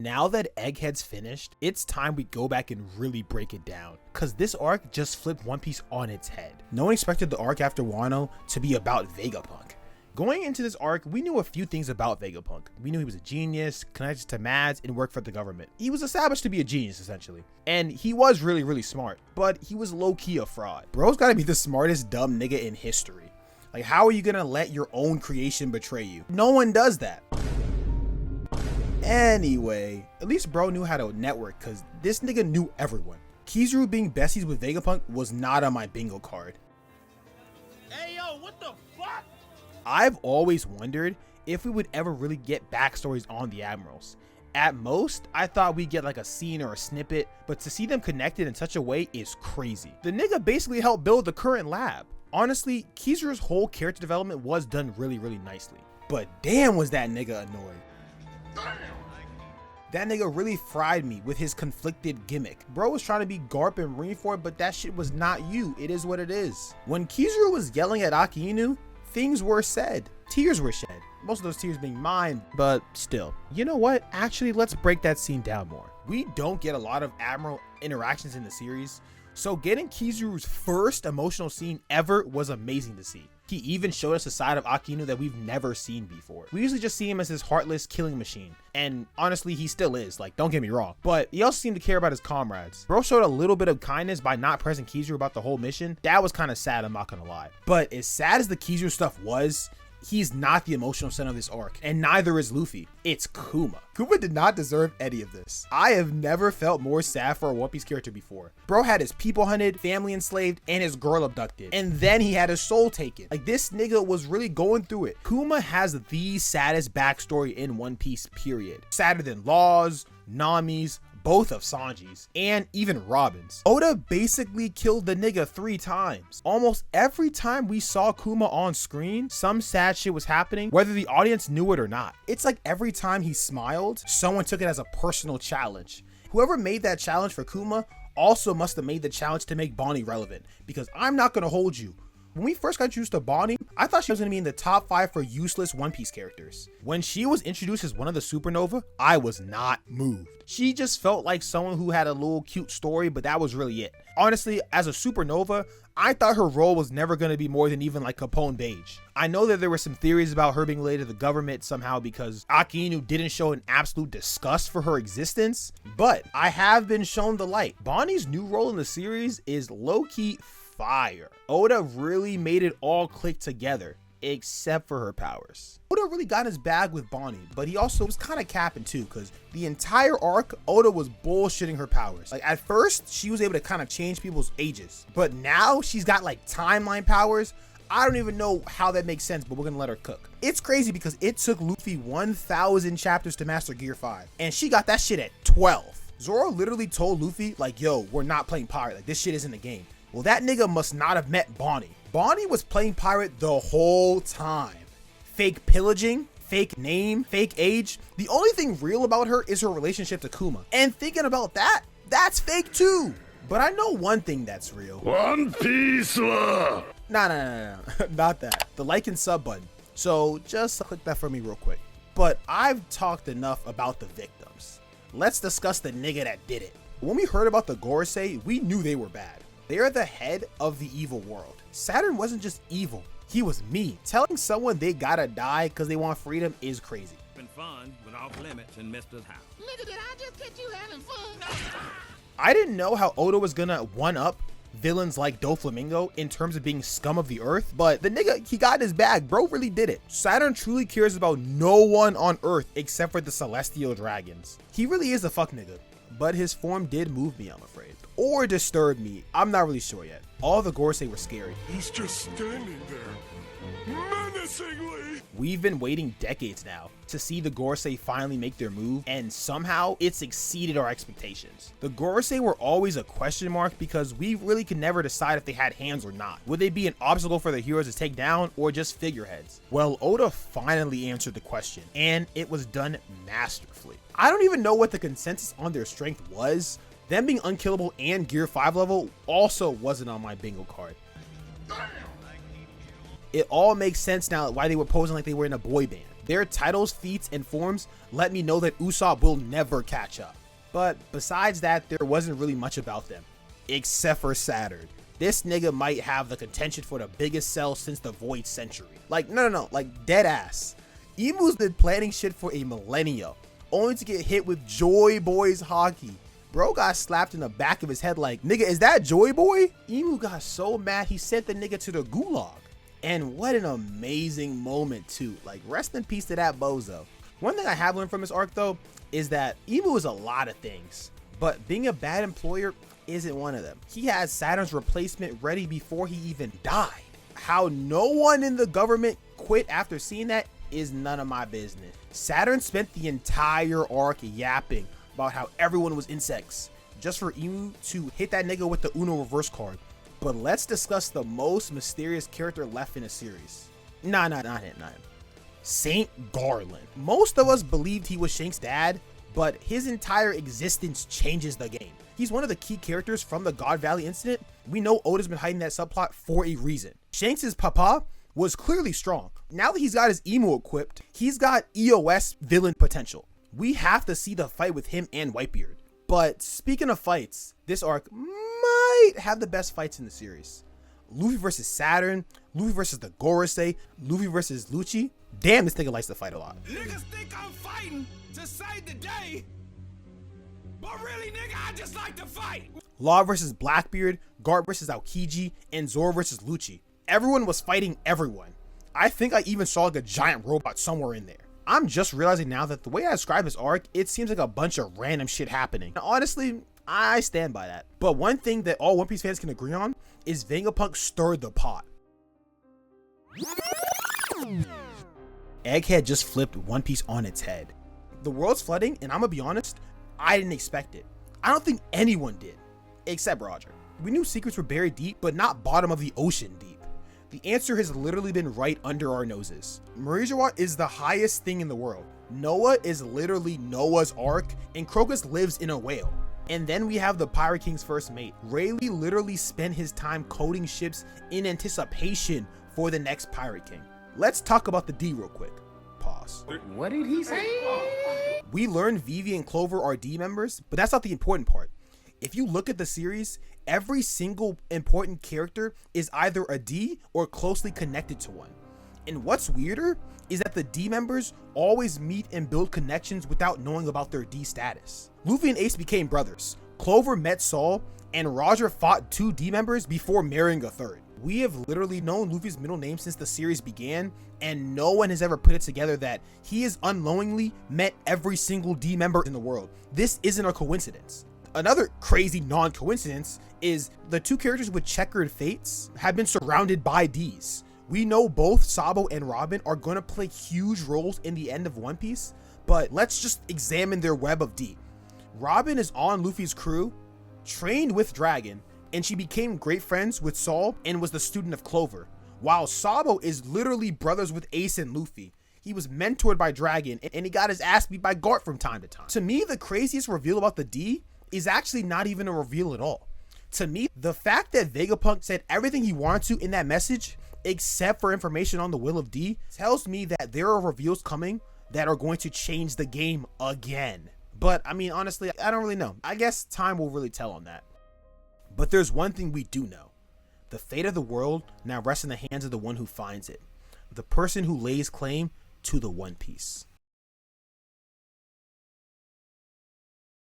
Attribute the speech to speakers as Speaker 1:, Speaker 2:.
Speaker 1: Now that Egghead's finished, it's time we go back and really break it down, cause this arc just flipped One Piece on its head. No one expected the arc after Wano to be about Vegapunk. Going into this arc, we knew a few things about Vegapunk. We knew he was a genius, connected to Mads, and worked for the government. He was established to be a genius, essentially. And he was really smart, but he was low-key a fraud. Bro's gotta be the smartest dumb nigga in history. Like, how are you gonna let your own creation betray you? No one does that. Anyway, at least bro knew how to network, cause this nigga knew everyone. Kizaru being besties with Vegapunk was not on my bingo card.
Speaker 2: Hey yo, what the fuck?
Speaker 1: I've always wondered if we would ever really get backstories on the admirals. At most, I thought we'd get like a scene or a snippet, but to see them connected in such a way is crazy. The nigga basically helped build the current lab. Honestly, Kizaru's whole character development was done really nicely. But damn was that nigga annoying. That nigga really fried me with his conflicted gimmick. Bro was trying to be Garp and Marineford, but that shit was not you. It is what it is. When Kizaru was yelling at Aki Inu, things were said. Tears were shed. Most of those tears being mine, but still. You know what? Actually, let's break that scene down more. We don't get a lot of Admiral interactions in the series, so getting Kizaru's first emotional scene ever was amazing to see. He even showed us a side of Aki Inu that we've never seen before. We usually just see him as this heartless killing machine, and honestly he still is, like, don't get me wrong, but he also seemed to care about his comrades. Bro showed a little bit of kindness by not pressing Kizaru about the whole mission. That was kind of sad, I'm not gonna lie. But as sad as the Kizaru stuff was, he's not the emotional center of this arc, and neither is Luffy. It's Kuma. Kuma did not deserve any of this. I have never felt more sad for a One Piece character before. Bro had his people hunted, family enslaved, and his girl abducted, and then he had his soul taken. Like, this nigga was really going through it. Kuma has the saddest backstory in One Piece, period. Sadder than Law's, Nami's, both of Sanji's, and even Robin's. Oda basically killed the nigga 3 times. Almost every time we saw Kuma on screen, some sad shit was happening, whether the audience knew it or not. It's like every time he smiled, someone took it as a personal challenge. Whoever made that challenge for Kuma also must have made the challenge to make Bonney relevant, because I'm not gonna hold you. When we first got introduced to Bonney, I thought she was going to be in the top 5 for useless One Piece characters. When she was introduced as one of the supernova, I was not moved. She just felt like someone who had a little cute story, but that was really it. Honestly, as a supernova, I thought her role was never going to be more than even like Capone Beige. I know that there were some theories about her being related to the government somehow because Aki Inu didn't show an absolute disgust for her existence, but I have been shown the light. Bonney's new role in the series is low-key fire. Oda really made it all click together, except for her powers. Oda really got his bag with Bonney, but he also was kind of capping too, because the entire arc, Oda was bullshitting her powers. Like, at first, she was able to kind of change people's ages, but now she's got like timeline powers. I don't even know how that makes sense, but we're gonna let her cook. It's crazy because it took Luffy 1,000 chapters to master Gear 5, and she got that shit at 12. Zoro literally told Luffy, like, yo, we're not playing pirate, like, this shit isn't a game. Well, that nigga must not have met Bonney. Bonney was playing pirate the whole time. Fake pillaging, fake name, fake age. The only thing real about her is her relationship to Kuma. And thinking about that, that's fake too. But I know one thing that's real.
Speaker 2: One Piece.
Speaker 1: Nah, not that. The like and sub button. So just click that for me real quick. But I've talked enough about the victims. Let's discuss the nigga that did it. When we heard about the Gorosei, we knew they were bad. They're the head of the evil world. Saturn wasn't just evil, he was mean. Telling someone they gotta die because they want freedom is crazy.
Speaker 2: Been fun with off limits in Mr. House.
Speaker 3: Nigga, did I just catch you having fun?
Speaker 1: I didn't know how Oda was gonna one-up villains like Doflamingo in terms of being scum of the earth, but the nigga, he got his bag. Bro really did it. Saturn truly cares about no one on earth except for the celestial dragons. He really is a fuck nigga, but his form did move me, I'm afraid. Or disturb me, I'm not really sure yet. All the Gorosei were scary.
Speaker 4: He's just standing there, menacingly.
Speaker 1: We've been waiting decades now to see the Gorosei finally make their move, and somehow it's exceeded our expectations. The Gorosei were always a question mark because we really could never decide if they had hands or not. Would they be an obstacle for the heroes to take down or just figureheads? Well, Oda finally answered the question, and it was done masterfully. I don't even know what the consensus on their strength was. Them being unkillable and Gear 5 level also wasn't on my bingo card. It all makes sense now why they were posing like they were in a boy band. Their titles, feats, and forms let me know that Usopp will never catch up. But besides that, there wasn't really much about them, except for Saturn. This nigga might have the contention for the biggest sell since the Void Century. Like, no, like dead ass. Emu's been planning shit for a millennia, only to get hit with Joy Boy's hockey. Bro got slapped in the back of his head like, nigga, is that Joy Boy? Emu got so mad he sent the nigga to the gulag. And what an amazing moment too. Like, rest in peace to that bozo. One thing I have learned from this arc though, is that Emu is a lot of things, but being a bad employer isn't one of them. He has Saturn's replacement ready before he even died. How no one in the government quit after seeing that is none of my business. Saturn spent the entire arc yapping about how everyone was insects, just for Emu to hit that nigga with the Uno reverse card. But let's discuss the most mysterious character left in a series. Not him. Saint Garland. Most of us believed he was Shanks' dad, but his entire existence changes the game. He's one of the key characters from the God Valley incident. We know Oda's been hiding that subplot for a reason. Shanks' papa was clearly strong. Now that he's got his Emu equipped, he's got EOS villain potential. We have to see the fight with him and Whitebeard. But speaking of fights, this arc might have the best fights in the series. Luffy versus Saturn, Luffy versus the Gorosei, Luffy versus Lucci. Damn, this nigga likes to fight a lot.
Speaker 2: Niggas think I'm fighting to save the day, but really, nigga, I just like to fight.
Speaker 1: Law versus Blackbeard, Garp versus Aokiji, and Zoro versus Lucci. Everyone was fighting everyone. I think I even saw like a giant robot somewhere in there. I'm just realizing now that the way I describe this arc, it seems like a bunch of random shit happening. Now, honestly, I stand by that. But one thing that all One Piece fans can agree on is Vegapunk stirred the pot. Egghead just flipped One Piece on its head. The world's flooding, and I'm gonna be honest, I didn't expect it. I don't think anyone did, except Roger. We knew secrets were buried deep, but not bottom of the ocean deep. The answer has literally been right under our noses. Marijawa is the highest thing in the world. Noah is literally Noah's Ark, and Crocus lives in a whale. And then we have the Pirate King's first mate. Rayleigh literally spent his time coding ships in anticipation for the next Pirate King. Let's talk about the D real quick. Pause.
Speaker 3: What did he say?
Speaker 1: We learned Vivi and Clover are D members, but that's not the important part. If you look at the series, every single important character is either a D or closely connected to one. And what's weirder is that the D members always meet and build connections without knowing about their D status. Luffy and Ace became brothers. Clover met Saul, and Roger fought 2 D members before marrying a 3rd. We have literally known Luffy's middle name since the series began, and no one has ever put it together that he has unknowingly met every single D member in the world. This isn't a coincidence. Another crazy non-coincidence is the 2 characters with checkered fates have been surrounded by Ds. We know both Sabo and Robin are going to play huge roles in the end of One Piece, but let's just examine their web of D. Robin is on Luffy's crew, trained with Dragon, and she became great friends with Saul and was the student of Clover, while Sabo is literally brothers with Ace and Luffy. He was mentored by Dragon, and he got his ass beat by Garp from time to time. To me, the craziest reveal about the D is actually not even a reveal at all. To me, the fact that Vegapunk said everything he wanted to in that message, except for information on the will of D, tells me that there are reveals coming that are going to change the game again. But I mean, honestly, I don't really know. I guess time will really tell on that. But there's one thing we do know. The fate of the world now rests in the hands of the one who finds it. The person who lays claim to the One Piece.